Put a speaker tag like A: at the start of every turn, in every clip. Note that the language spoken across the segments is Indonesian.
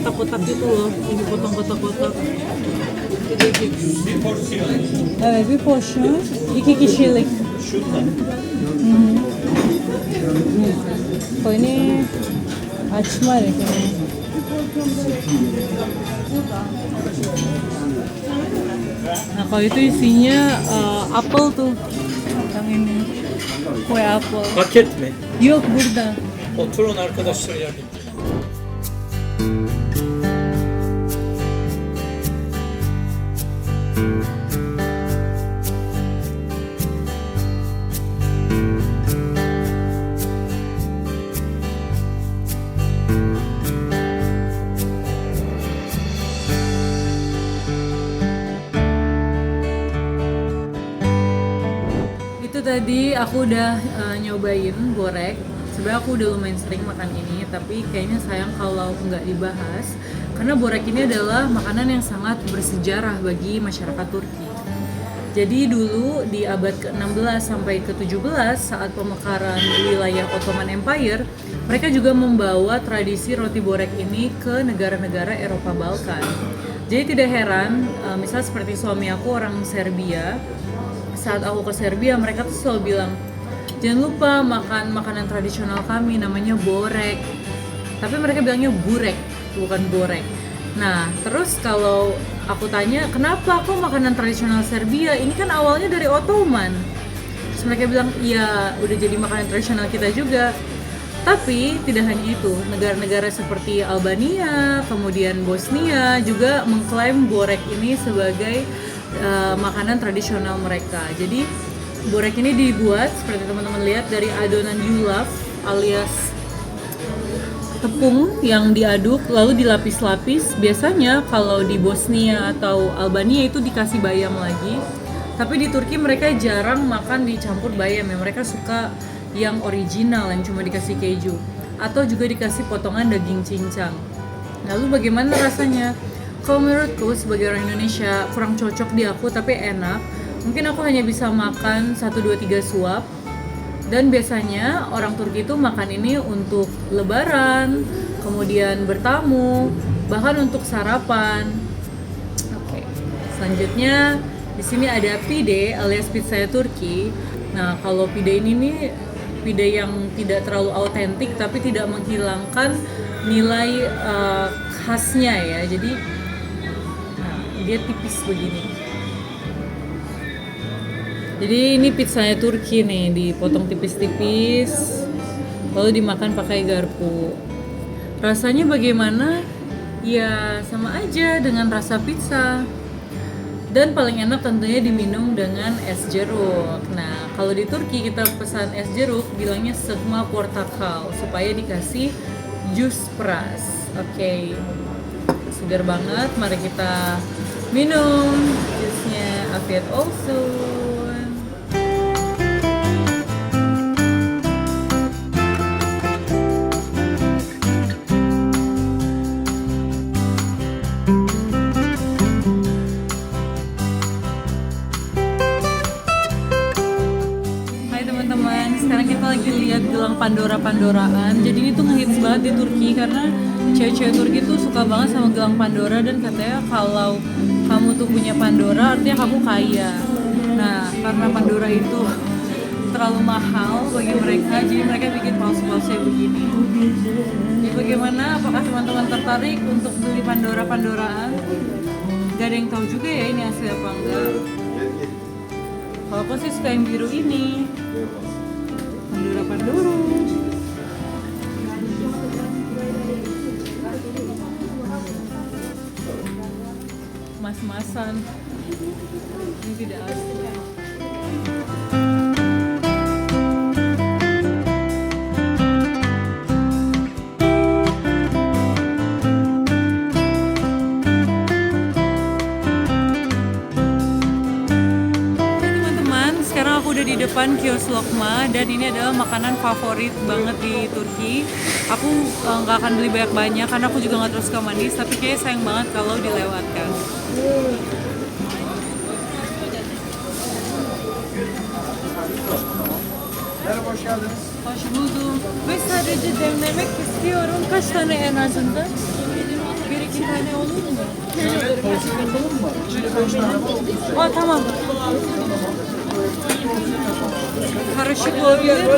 A: kotak-kotak gitu loh, ini potong kotak-kotak.
B: Evet, bir porsiyon 2 kişilik. Oh ini açma kayaknya.
A: Nah kalau itu isinya apel tuh, yang ini kue apel.
C: Paket mi?
A: Yok burada.
C: Oturun arkadaşlar yardım.
A: Itu tadi aku udah nyobain borek. Sebenarnya aku udah lumayan sering makan ini, tapi kayaknya sayang kalau nggak dibahas karena borek ini adalah makanan yang sangat bersejarah bagi masyarakat Turki. Jadi dulu di abad ke-16 sampai ke-17 saat pemekaran wilayah Ottoman Empire, mereka juga membawa tradisi roti borek ini ke negara-negara Eropa Balkan. Jadi tidak heran, misal seperti suami aku orang Serbia, saat aku ke Serbia mereka tuh selalu bilang, jangan lupa makan makanan tradisional kami namanya borek. Tapi mereka bilangnya burek, bukan borek. Nah, terus kalau aku tanya, kenapa kok makanan tradisional Serbia? Ini kan awalnya dari Ottoman. Terus mereka bilang, iya udah jadi makanan tradisional kita juga. Tapi tidak hanya itu, negara-negara seperti Albania, kemudian Bosnia juga mengklaim borek ini sebagai makanan tradisional mereka. Jadi borek ini dibuat seperti teman-teman lihat dari adonan yulaf alias tepung yang diaduk lalu dilapis-lapis. Biasanya kalau di Bosnia atau Albania itu dikasih bayam lagi. Tapi di Turki mereka jarang makan dicampur bayam ya. Mereka suka yang original yang cuma dikasih keju atau juga dikasih potongan daging cincang. Lalu bagaimana rasanya? Kalau menurutku sebagai orang Indonesia kurang cocok di aku tapi enak. Mungkin aku hanya bisa makan 1, 2, 3 suap. Dan biasanya orang Turki itu makan ini untuk lebaran, kemudian bertamu, bahkan untuk sarapan. Oke. Selanjutnya di sini ada pide alias pizza Turki. Nah, kalau pide ini nih pide yang tidak terlalu autentik tapi tidak menghilangkan nilai khasnya ya. Jadi dia tipis begini. Jadi ini pizzanya Turki nih, dipotong tipis-tipis lalu dimakan pakai garpu. Rasanya bagaimana? Ya sama aja dengan rasa pizza. Dan paling enak tentunya diminum dengan es jeruk. Nah, kalau di Turki kita pesan es jeruk bilangnya sıkma portakal supaya dikasih jus peras. Oke. Segar banget, mari kita minum jusnya. Afiyet olsun. Sekarang kita lagi lihat gelang Pandora-Pandoraan. Jadi ini tuh ngehits banget di Turki karena cewek-cewek Turki tuh suka banget sama gelang Pandora dan katanya kalau kamu tuh punya Pandora artinya kamu kaya. Nah, karena Pandora itu terlalu mahal bagi mereka, jadi mereka bikin palsu-palsu kayak begini. Jadi bagaimana? Apakah teman-teman tertarik untuk beli Pandora-Pandoraan? Gak ada yang tahu juga ya ini asli apa enggak. Kalau aku sih suka yang biru ini. Pandora. Mas-masan. Ini tidak asli. Di depan kios Lokma dan ini adalah makanan favorit banget di Turki. Aku nggak akan beli banyak-banyak karena aku juga nggak terus suka manis, tapi kayaknya sayang banget kalau dilewatkan.
C: Merhaba, hoş geldiniz.
A: Hoş buldum. Ve sadece demlemek istiyorum. Kaç tane en azından? 1,
B: Bir tane olur mu?
A: Oh tamam. Karışık olabilir mi?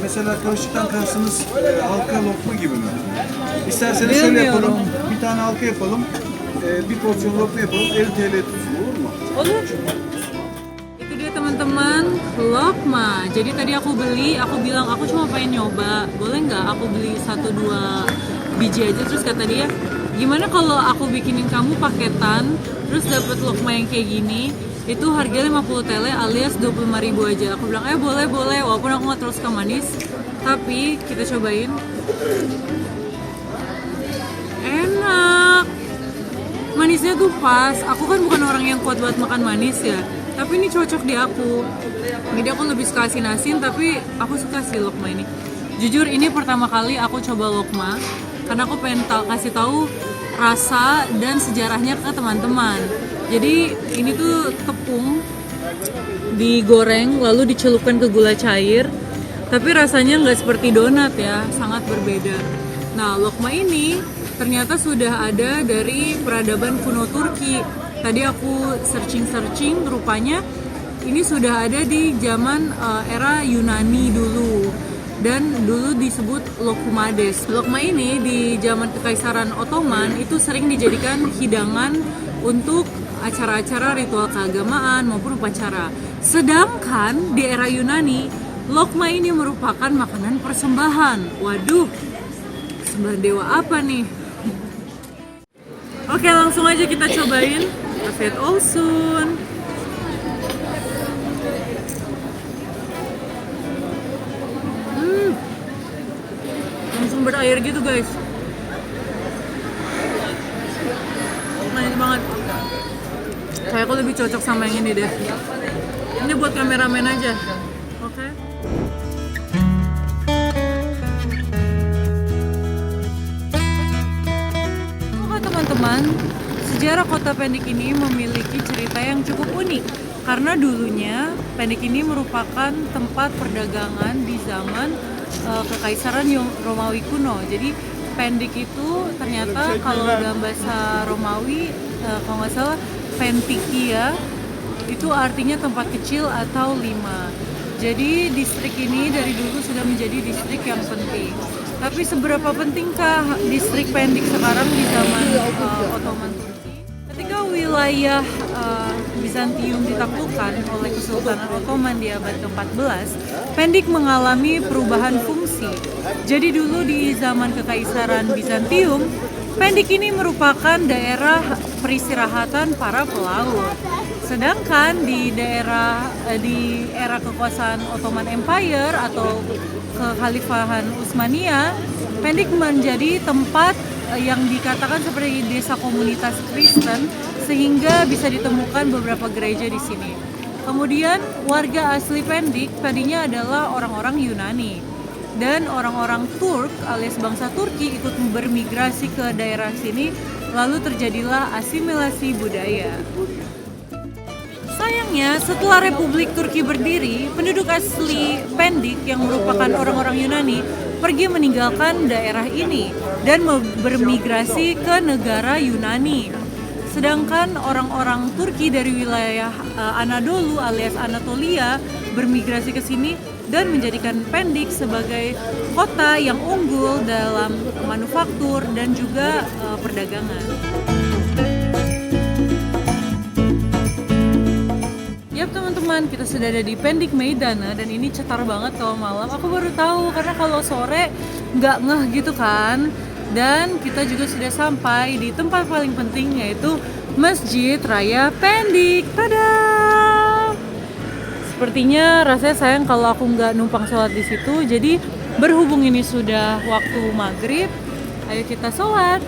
D: Mesela karışıktan kastınız halka lokma gibi mi? İsterseniz şöyle
A: Bilmiyorum.
D: yapalım. Bir tane halka yapalım. Bir porsiyon lokma yapalım. 50 TL tutsun, olur mu?
A: Olur. Itu dia teman-teman, lokma. Jadi tadi aku beli, aku bilang aku cuma pengen nyoba. Boleh nggak aku beli 1-2 biji aja? Terus kata dia, gimana kalau aku bikinin kamu paketan, terus dapat lokma yang kayak gini, itu harganya 50 TL alias 25.000 aja. Aku bilang, boleh, walaupun aku nggak terlalu suka manis. Tapi kita cobain. Enak. Manisnya tuh pas. Aku kan bukan orang yang kuat buat makan manis ya, tapi ini cocok di aku. Jadi aku lebih suka asin-asin, tapi aku suka sih lokma ini. Jujur ini pertama kali aku coba lokma karena aku pengen kasih tahu rasa dan sejarahnya ke teman-teman. Jadi ini tuh tepung digoreng lalu dicelupkan ke gula cair, tapi rasanya nggak seperti donat ya, sangat berbeda. Nah, lokma ini ternyata sudah ada dari peradaban kuno Turki. Tadi aku searching, rupanya ini sudah ada di zaman era Yunani dulu. Dan dulu disebut lokumades. Lokma ini di zaman Kekaisaran Ottoman itu sering dijadikan hidangan untuk acara-acara ritual keagamaan maupun upacara. Sedangkan di era Yunani, lokma ini merupakan makanan persembahan. Waduh, sembahan dewa apa nih? Oke, langsung aja kita cobain. Afiyet olsun. Langsung berair gitu guys. Manis banget. Kayak aku lebih cocok sama yang ini deh. Ini buat kameramen aja. Oke. Teman-teman, sejarah Kota Pendik ini memiliki cerita yang cukup unik karena dulunya Pendik ini merupakan tempat perdagangan di zaman Kekaisaran Romawi kuno. Jadi Pendik itu ternyata kalau dalam bahasa Romawi kalau nggak salah Pentikia itu artinya tempat kecil atau lima. Jadi distrik ini dari dulu sudah menjadi distrik yang penting. Tapi seberapa pentingkah distrik Pendik sekarang di zaman Ottoman Turki? Ketika wilayah Bizantium ditaklukkan oleh Kesultanan Ottoman di abad ke-14, Pendik mengalami perubahan fungsi. Jadi dulu di zaman Kekaisaran Bizantium, Pendik ini merupakan daerah peristirahatan para pelaut. Sedangkan di era kekuasaan Ottoman Empire atau kekhalifahan Utsmaniyah, Pendik menjadi tempat yang dikatakan seperti desa komunitas Kristen sehingga bisa ditemukan beberapa gereja di sini. Kemudian warga asli Pendik tadinya adalah orang-orang Yunani dan orang-orang Turk alias bangsa Turki ikut bermigrasi ke daerah sini, lalu terjadilah asimilasi budaya. Sayangnya, setelah Republik Turki berdiri, penduduk asli Pendik yang merupakan orang-orang Yunani pergi meninggalkan daerah ini dan bermigrasi ke negara Yunani. Sedangkan orang-orang Turki dari wilayah Anadolu alias Anatolia bermigrasi ke sini dan menjadikan Pendik sebagai kota yang unggul dalam manufaktur dan juga perdagangan. Yap teman-teman, kita sudah ada di Pendik Meidana dan ini cetar banget kalau malam. Aku baru tahu karena kalau sore nggak ngeh gitu kan. Dan kita juga sudah sampai di tempat paling penting yaitu Masjid Raya Pendik. Tada! Sepertinya rasanya sayang kalau aku nggak numpang sholat di situ. Jadi berhubung ini sudah waktu maghrib, ayo kita sholat.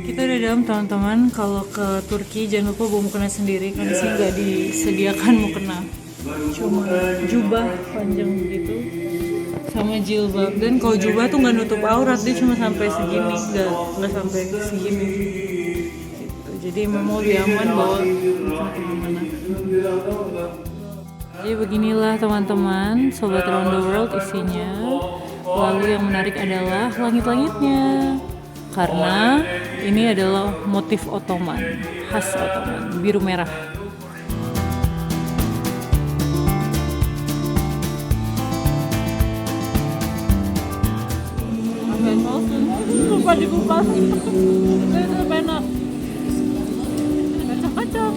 A: Kita udah freedom teman-teman. Kalau ke Turki jangan lupa bawa mukena sendiri karena sih nggak disediakan mukena. Cuma jubah panjang begitu sama jilbab. Dan kalau jubah tuh nggak nutup aurat, dia cuma sampai segini, nggak sampai segini. Gitu. Jadi memang lebih aman bawa kemana-mana. Jadi beginilah teman-teman, Sobat Around the World isinya. Lalu yang menarik adalah langit-langitnya. Karena ini adalah motif Ottoman, khas Ottoman, biru merah. Lupa dikupas. Itu enak. Kacang-kacang.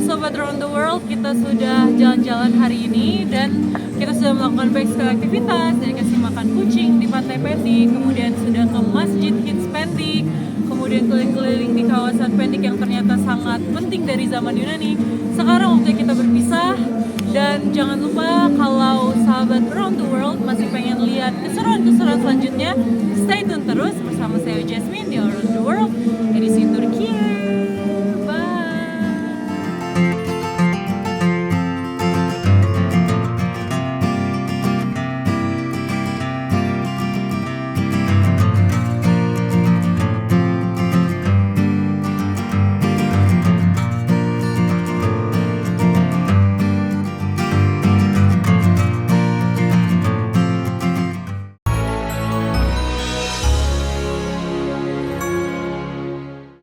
A: Sobat Around the World, kita sudah jalan-jalan hari ini dan kita sudah melakukan banyak sekali aktivitas, dari kasih makan kucing di Pantai Pendik, kemudian sudah ke Masjid Hits Pendik, kemudian keliling-keliling di kawasan Pendik yang ternyata sangat penting dari zaman Yunani. Sekarang waktunya kita berpisah, dan jangan lupa kalau sahabat Around the World masih pengen lihat keseruan-keseruan selanjutnya, stay tune terus bersama saya Jasmine di Around the World edisi Turki.